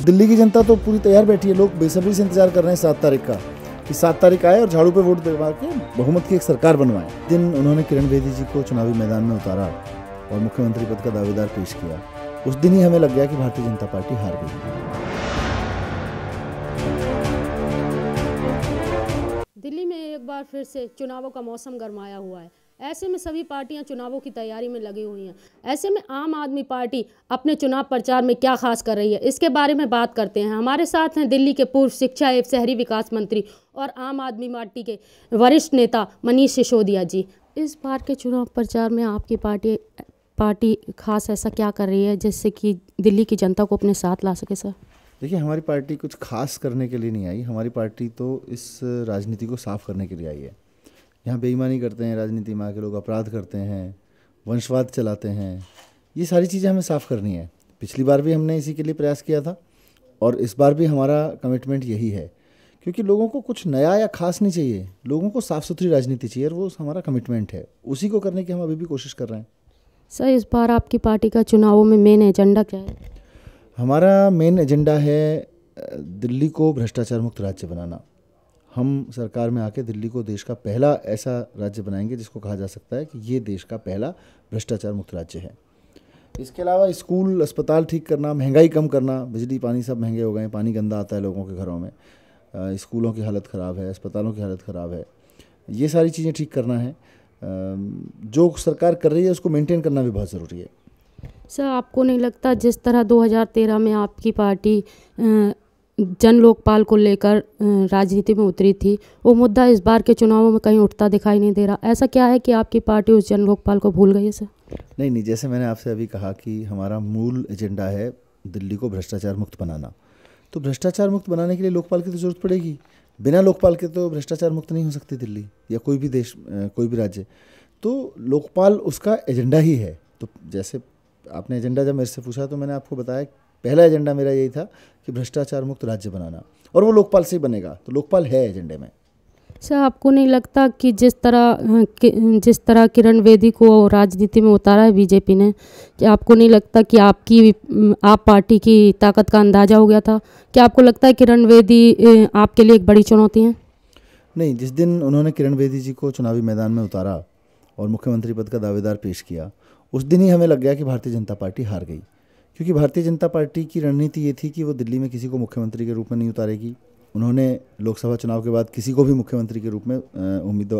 दिल्ली की जनता तो पूरी तैयार बैठी है। लोग बेसब्री से इंतजार कर रहे हैं 7 तारीख का कि 7 तारीख आए और झाड़ू पे वोट दिलवा के बहुमत की एक सरकार बनवाएं। दिन उन्होंने किरण बेदी जी को चुनावी मैदान में उतारा और मुख्यमंत्री पद का दावेदार पेश किया, उस दिन ही हमें लग गया कि भारतीय जनता पार्टी हार गई। दिल्ली में एक बार फिर से चुनावों का मौसम गरमाया हुआ है। ऐसे में सभी पार्टियां चुनावों की तैयारी में लगी हुई हैं। ऐसे में आम आदमी पार्टी अपने चुनाव प्रचार में क्या खास कर रही है, इसके बारे में बात करते हैं। हमारे साथ हैं दिल्ली के पूर्व शिक्षा एवं शहरी विकास मंत्री और आम आदमी पार्टी के वरिष्ठ नेता मनीष सिसोदिया जी। इस बार के चुनाव प्रचार में आपकी पार्टी खास ऐसा क्या कर रही है जिससे कि दिल्ली की जनता को अपने साथ ला सके? सर देखिए, हमारी पार्टी कुछ खास करने के लिए नहीं आई। हमारी पार्टी तो इस राजनीति को साफ करने के लिए आई है। यहाँ बेईमानी करते हैं, राजनीति में आके लोग अपराध करते हैं, वंशवाद चलाते हैं, ये सारी चीज़ें हमें साफ़ करनी है। पिछली बार भी हमने इसी के लिए प्रयास किया था और इस बार भी हमारा कमिटमेंट यही है, क्योंकि लोगों को कुछ नया या खास नहीं चाहिए, लोगों को साफ़ सुथरी राजनीति चाहिए और वो हमारा कमिटमेंट है। उसी को करने की हम अभी भी कोशिश कर रहे हैं। सर, इस बार आपकी पार्टी का चुनावों में मेन एजेंडा क्या है? हमारा मेन एजेंडा है दिल्ली को भ्रष्टाचार मुक्त राज्य बनाना। हम सरकार में आके दिल्ली को देश का पहला ऐसा राज्य बनाएंगे जिसको कहा जा सकता है कि ये देश का पहला भ्रष्टाचार मुक्त राज्य है। इसके अलावा स्कूल अस्पताल ठीक करना, महंगाई कम करना, बिजली पानी सब महंगे हो गए हैं, पानी गंदा आता है लोगों के घरों में, स्कूलों की हालत ख़राब है, अस्पतालों की हालत ख़राब है, ये सारी चीज़ें ठीक करना है। जो सरकार कर रही है उसको मेंटेन करना भी बहुत ज़रूरी है। सर, आपको नहीं लगता जिस तरह 2013 में आपकी पार्टी जन लोकपाल को लेकर राजनीति में उतरी थी, वो मुद्दा इस बार के चुनावों में कहीं उठता दिखाई नहीं दे रहा? ऐसा क्या है कि आपकी पार्टी उस जन लोकपाल को भूल गई है? सर नहीं, जैसे मैंने आपसे अभी कहा कि हमारा मूल एजेंडा है दिल्ली को भ्रष्टाचार मुक्त बनाना। तो भ्रष्टाचार मुक्त बनाने के लिए लोकपाल की तो ज़रूरत पड़ेगी। बिना लोकपाल के तो भ्रष्टाचार मुक्त नहीं हो सकती दिल्ली या कोई भी देश, कोई भी राज्य। तो लोकपाल उसका एजेंडा ही है। तो जैसे आपने एजेंडा जब मेरे से पूछा तो मैंने आपको बताया, पहला एजेंडा मेरा यही था कि भ्रष्टाचार मुक्त राज्य बनाना, और वो लोकपाल से ही बनेगा। तो लोकपाल है एजेंडे में। सर, आपको नहीं लगता कि जिस तरह किरण बेदी को राजनीति में उतारा है बीजेपी ने, कि आपको नहीं लगता कि आप पार्टी की ताकत का अंदाज़ा हो गया था? क्या आपको लगता है किरण बेदी आपके लिए एक बड़ी चुनौती है? नहीं, जिस दिन उन्होंने किरण बेदी जी को चुनावी मैदान में उतारा और मुख्यमंत्री पद का दावेदार पेश किया, उस दिन ही हमें लग गया कि भारतीय जनता पार्टी हार गई। क्योंकि भारतीय जनता पार्टी की रणनीति ये थी कि वो दिल्ली में किसी को मुख्यमंत्री के रूप में नहीं उतारेगी। उन्होंने लोकसभा चुनाव के बाद किसी को भी मुख्यमंत्री के रूप में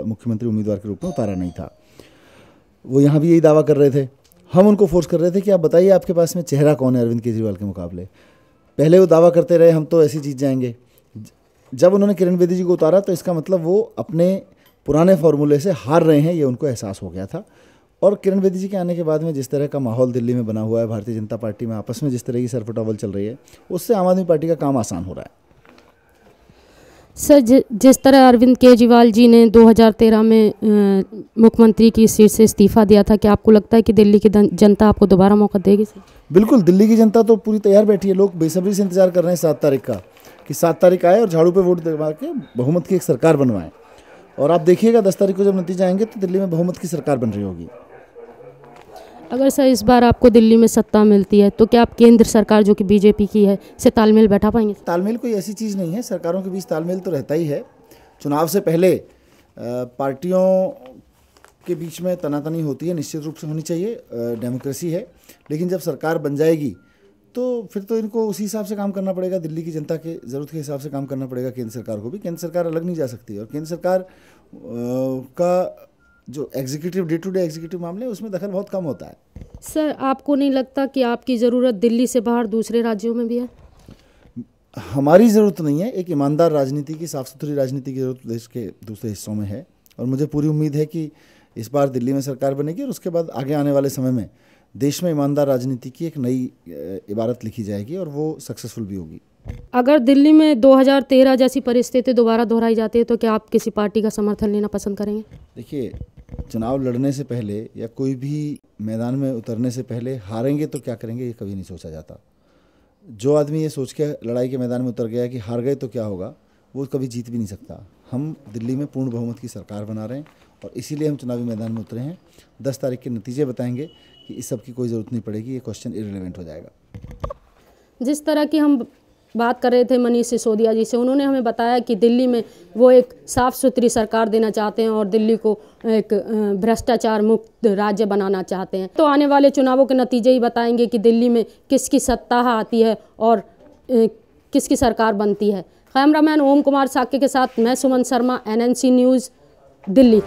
मुख्यमंत्री उम्मीदवार के रूप में उतारा नहीं था। वो यहाँ भी यही दावा कर रहे थे। हम उनको फोर्स कर रहे थे कि आप बताइए आपके पास में चेहरा कौन है अरविंद केजरीवाल के मुकाबले। पहले वो दावा करते रहे हम तो ऐसी जीत जाएंगे। जब उन्होंने किरण बेदी जी को उतारा तो इसका मतलब वो अपने पुराने फॉर्मूले से हार रहे हैं, ये उनको एहसास हो गया था। और किरण बेदी जी के आने के बाद में जिस तरह का माहौल दिल्ली में बना हुआ है, भारतीय जनता पार्टी में आपस में जिस तरह की सरपटावल चल रही है, उससे आम आदमी पार्टी का काम आसान हो रहा है। सर, जिस तरह अरविंद केजरीवाल जी ने 2013 में मुख्यमंत्री की सीट से इस्तीफा दिया था, क्या आपको लगता है कि दिल्ली की जनता आपको दोबारा मौका देगी? बिल्कुल, दिल्ली की जनता तो पूरी तैयार बैठी है। लोग बेसब्री से इंतजार कर रहे हैं 7 तारीख का कि 7 तारीख आए और झाड़ू पे वोट दिलवा के बहुमत की एक सरकार बनवाएं। और आप देखिएगा 10 तारीख को जब नतीजा आएंगे तो दिल्ली में बहुमत की सरकार बन रही होगी। अगर सर इस बार आपको दिल्ली में सत्ता मिलती है तो क्या आप केंद्र सरकार जो कि बीजेपी की है से तालमेल बैठा पाएंगे? तालमेल कोई ऐसी चीज़ नहीं है, सरकारों के बीच तालमेल तो रहता ही है। चुनाव से पहले पार्टियों के बीच में तनातनी होती है, निश्चित रूप से होनी चाहिए, डेमोक्रेसी है। लेकिन जब सरकार बन जाएगी तो फिर तो इनको उसी हिसाब से काम करना पड़ेगा, दिल्ली की जनता के ज़रूरत के हिसाब से काम करना पड़ेगा केंद्र सरकार को भी। केंद्र सरकार अलग नहीं जा सकती और केंद्र सरकार का जो executive day to day executive मामले हैं उसमें दखल बहुत कम होता है। सर, आपको नहीं लगता कि आपकी ज़रूरत दिल्ली से बाहर दूसरे राज्यों में भी है? हमारी ज़रूरत नहीं है, एक ईमानदार राजनीति की, साफ़ सुथरी राजनीति की ज़रूरत देश के दूसरे हिस्सों में है। और मुझे पूरी उम्मीद है कि इस बार दिल्ली में सरकार बनेगी और उसके बाद आगे आने वाले समय में देश में ईमानदार राजनीति की एक नई इबारत लिखी जाएगी और वो सक्सेसफुल भी होगी। अगर दिल्ली में 2013 जैसी परिस्थिति दोबारा दोहराई जाती है तो क्या आप किसी पार्टी का समर्थन लेना पसंद करेंगे? देखिए, चुनाव लड़ने से पहले या कोई भी मैदान में उतरने से पहले हारेंगे तो क्या करेंगे ये कभी नहीं सोचा जाता। जो आदमी ये सोच के लड़ाई के मैदान में उतर गया कि हार गए तो क्या होगा, वो कभी जीत भी नहीं सकता। हम दिल्ली में पूर्ण बहुमत की सरकार बना रहे हैं और इसीलिए हम चुनावी मैदान में उतरे हैं। 10 तारीख के नतीजे बताएंगे कि इस सब की कोई ज़रूरत नहीं पड़ेगी, ये क्वेश्चन इररिलेवेंट हो जाएगा। जिस तरह की हम बात कर रहे थे मनीष सिसोदिया जी से, उन्होंने हमें बताया कि दिल्ली में वो एक साफ़ सुथरी सरकार देना चाहते हैं और दिल्ली को एक भ्रष्टाचार मुक्त राज्य बनाना चाहते हैं। तो आने वाले चुनावों के नतीजे ही बताएंगे कि दिल्ली में किसकी सत्ता आती है और किसकी सरकार बनती है। कैमरामैन ओम कुमार साक्य के साथ मैं सुमन शर्मा, NNC न्यूज़, दिल्ली।